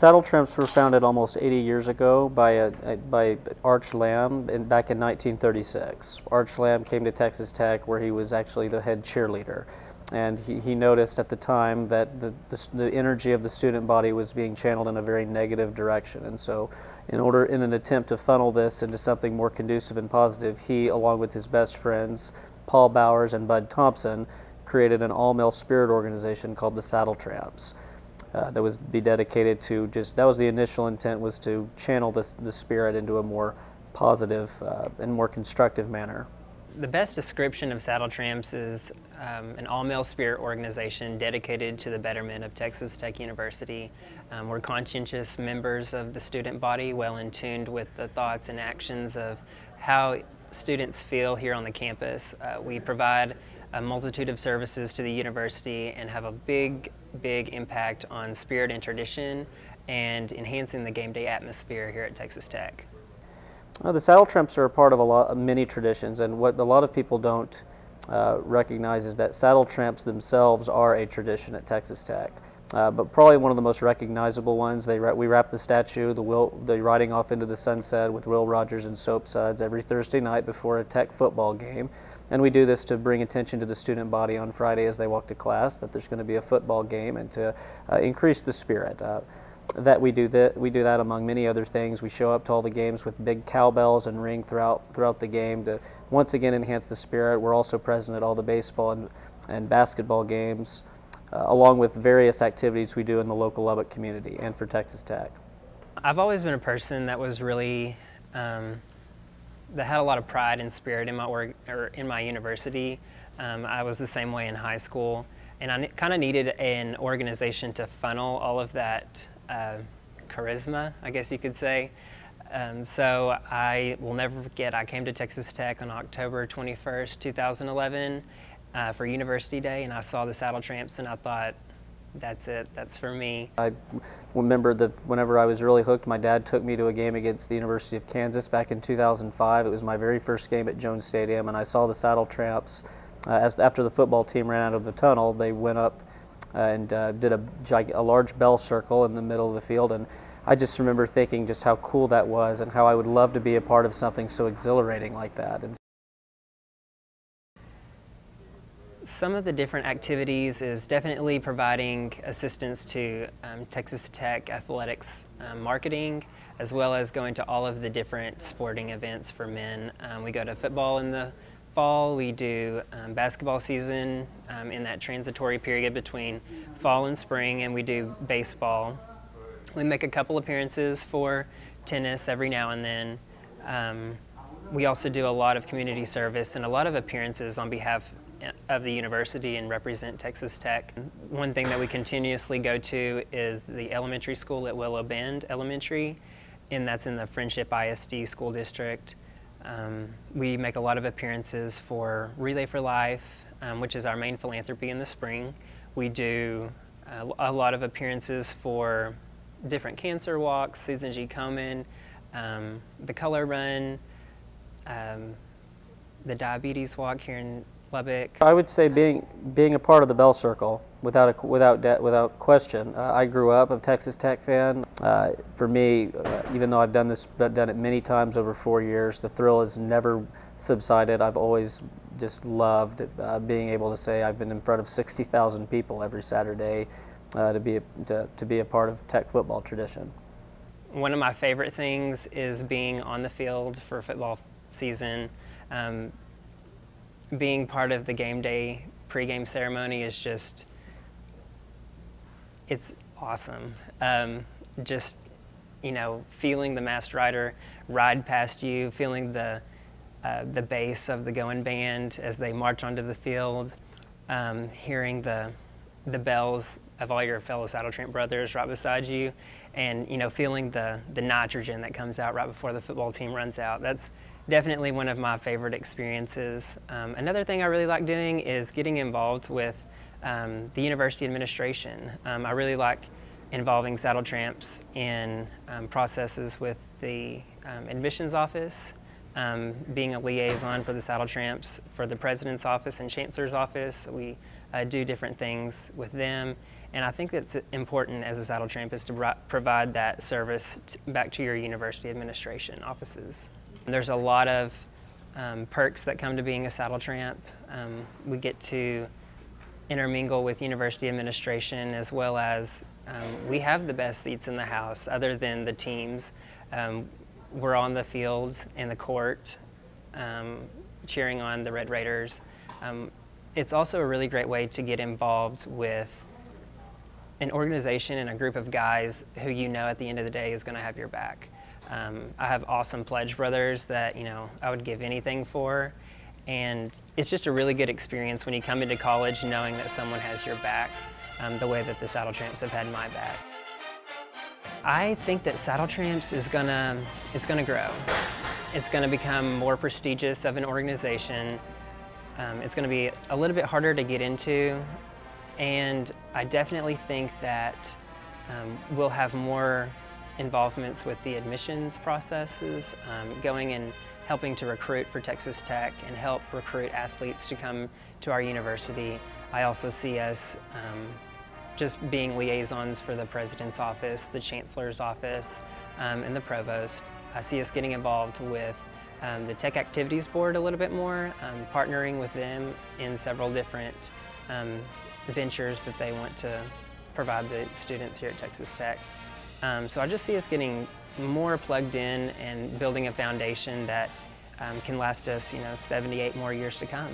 Saddle Tramps were founded almost 80 years ago by Arch Lamb back in 1936. Arch Lamb came to Texas Tech where he was actually the head cheerleader. And he noticed at the time that the energy of the student body was being channeled in a very negative direction. And so in an attempt to funnel this into something more conducive and positive, he, along with his best friends, Paul Bowers and Bud Thompson, created an all-male spirit organization called the Saddle Tramps. That was be dedicated to that was the initial intent, was to channel the spirit into a more positive and more constructive manner. The best description of Saddle Tramps is an all-male spirit organization dedicated to the betterment of Texas Tech University. We're conscientious members of the student body, well in tune with the thoughts and actions of how students feel here on the campus. We provide a multitude of services to the university and have a big impact on spirit and tradition and enhancing the game day atmosphere here at Texas Tech. The Saddle Tramps are a part of many traditions, and what a lot of people don't recognize is that Saddle Tramps themselves are a tradition at Texas Tech. But probably one of the most recognizable ones, we wrap the statue, the riding off into the sunset with Will Rogers and Soap Suds every Thursday night before a Tech football game. And we do this to bring attention to the student body on Friday as they walk to class that there's going to be a football game, and to increase the spirit. We do that among many other things. We show up to all the games with big cowbells and ring throughout the game to once again enhance the spirit. We're also present at all the baseball and basketball games, along with various activities we do in the local Lubbock community and for Texas Tech. I've always been a person that was really that had a lot of pride and spirit in my work or in my university. I was the same way in high school, and I kind of needed an organization to funnel all of that charisma, I guess you could say. So I will never forget, I came to Texas Tech on October 21st, 2011 for University Day, and I saw the Saddle Tramps and I thought, that's it, that's for me. I remember that whenever I was really hooked, my dad took me to a game against the University of Kansas back in 2005. It was my very first game at Jones Stadium, and I saw the Saddle Tramps. After the football team ran out of the tunnel, they went up and did a large bell circle in the middle of the field, and I just remember thinking just how cool that was and how I would love to be a part of something so exhilarating like that. And some of the different activities is definitely providing assistance to Texas Tech athletics marketing, as well as going to all of the different sporting events for men. We go to football in the fall, we do basketball season in that transitory period between fall and spring, and we do baseball. We make a couple appearances for tennis every now and then. We also do a lot of community service and a lot of appearances on behalf of the university and represent Texas Tech. One thing that we continuously go to is the elementary school at Willow Bend Elementary, and that's in the Friendship ISD school district. We make a lot of appearances for Relay for Life, which is our main philanthropy in the spring. We do a lot of appearances for different cancer walks, Susan G. Komen, the Color Run, the Diabetes Walk here in Lubbock. I would say being a part of the Bell Circle, without question. I grew up a Texas Tech fan. For me, even though I've done it many times over 4 years, the thrill has never subsided. I've always just loved being able to say I've been in front of 60,000 people every Saturday to be a part of Tech football tradition. One of my favorite things is being on the field for football season. Being part of the game day pregame ceremony is just, it's awesome. Just, feeling the masked rider ride past you, feeling the bass of the going band as they march onto the field, hearing the bells of all your fellow Saddle Tramp brothers right beside you, and feeling the nitrogen that comes out right before the football team runs out. That's definitely one of my favorite experiences. Another thing I really like doing is getting involved with the university administration. I really like involving Saddle Tramps in processes with the admissions office, being a liaison for the Saddle Tramps for the president's office and chancellor's office. We do different things with them, And I think that's important as a saddle tramp, is to provide that service back to your university administration offices. There's a lot of perks that come to being a saddle tramp. We get to intermingle with university administration, as well as we have the best seats in the house other than the teams. We're on the field and the court cheering on the Red Raiders. It's also a really great way to get involved with an organization and a group of guys who you know at the end of the day is going to have your back. I have awesome pledge brothers that I would give anything for, and it's just a really good experience when you come into college knowing that someone has your back, the way that the Saddle Tramps have had my back. I think that Saddle Tramps is gonna grow. It's gonna become more prestigious of an organization. It's gonna be a little bit harder to get into, and I definitely think that we'll have more involvements with the admissions processes, going and helping to recruit for Texas Tech and help recruit athletes to come to our university. I also see us just being liaisons for the president's office, the chancellor's office, and the provost. I see us getting involved with the Tech Activities Board a little bit more, partnering with them in several different ventures that they want to provide the students here at Texas Tech. So I just see us getting more plugged in and building a foundation that can last us, 78 more years to come.